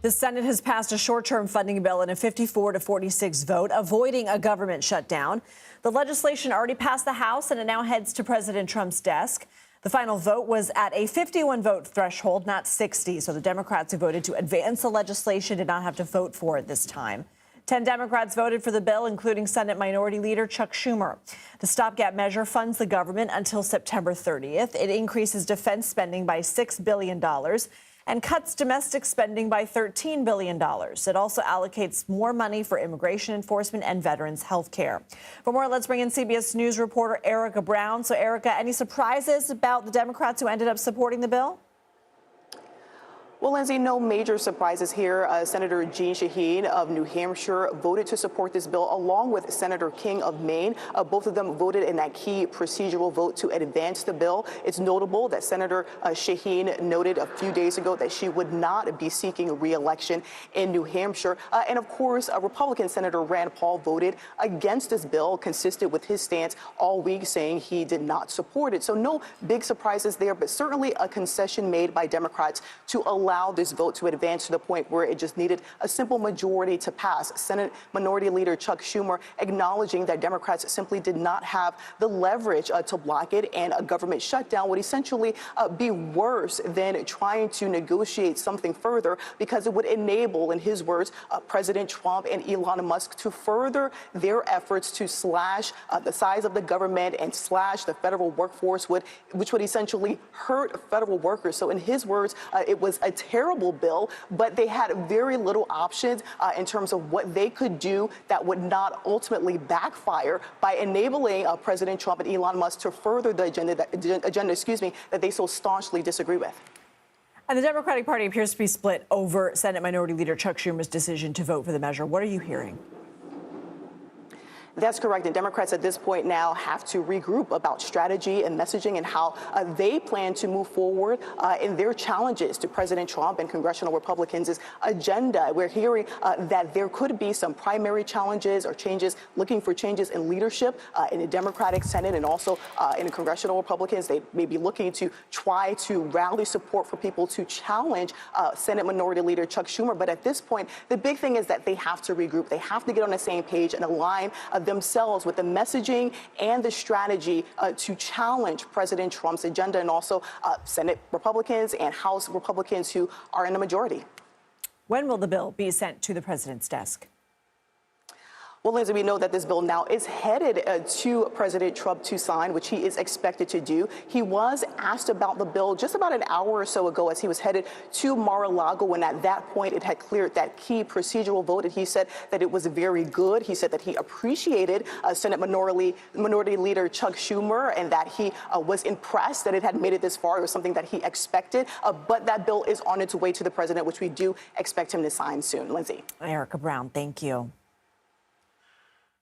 The Senate has passed a short-term funding bill in a 54-46 vote, avoiding a government shutdown. The legislation already passed the House, and it now heads to President Trump's desk. The final vote was at a 51-vote threshold, not 60, so the Democrats who voted to advance the legislation did not have to vote for it this time. 10 Democrats voted for the bill, including Senate Minority Leader Chuck Schumer. The stopgap measure funds the government until September 30th. It increases defense spending by $6 billion and cuts domestic spending by $13 billion. It also allocates more money for immigration enforcement and veterans health care. For more, let's bring in CBS News reporter Erica Brown. So, Erica, any surprises about the Democrats who ended up supporting the bill? Well, Lindsay, no major surprises here. Senator Jeanne Shaheen of New Hampshire voted to support this bill, along with Senator King of Maine. Both of them voted in that key procedural vote to advance the bill. It's notable that Senator Shaheen noted a few days ago that she would not be seeking re-election in New Hampshire. And of course, Republican Senator Rand Paul voted against this bill, consistent with his stance all week, saying he did not support it. So no big surprises there, but certainly a concession made by Democrats to allow this vote to advance to the point where it just needed a simple majority to pass. Senate Minority Leader Chuck Schumer acknowledging that Democrats simply did not have the leverage to block it, and a government shutdown would essentially be worse than trying to negotiate something further, because it would enable, in his words, President Trump and Elon Musk to further their efforts to slash the size of the government and slash the federal workforce, which would essentially hurt federal workers. So in his words, it was a terrible bill, but they had very little options in terms of what they could do that would not ultimately backfire by enabling President Trump and Elon Musk to further the agenda that they so staunchly disagree with. And the Democratic Party appears to be split over Senate Minority Leader Chuck Schumer's decision to vote for the measure. What are you hearing? That's correct. And Democrats at this point now have to regroup about strategy and messaging and how they plan to move forward in their challenges to President Trump and congressional Republicans' agenda. We're hearing that there could be some primary challenges or changes, looking for changes in leadership in the Democratic Senate, and also in the congressional Republicans. They may be looking to try to rally support for people to challenge Senate Minority Leader Chuck Schumer. But at this point, the big thing is that they have to regroup. They have to get on the same page and align themselves with the messaging and the strategy to challenge President Trump's agenda, and also Senate Republicans and House Republicans who are in the majority. When will the bill be sent to the president's desk? Well, Lindsay, we know that this bill now is headed to President Trump to sign, which he is expected to do. He was asked about the bill just about an hour or so ago as he was headed to Mar-a-Lago, when at that point it had cleared that key procedural vote, and he said that it was very good. He said that he appreciated Senate Minority Leader Chuck Schumer, and that he was impressed that it had made it this far. It was something that he expected, but that bill is on its way to the president, which we do expect him to sign soon. Lindsay. Erica Brown, thank you.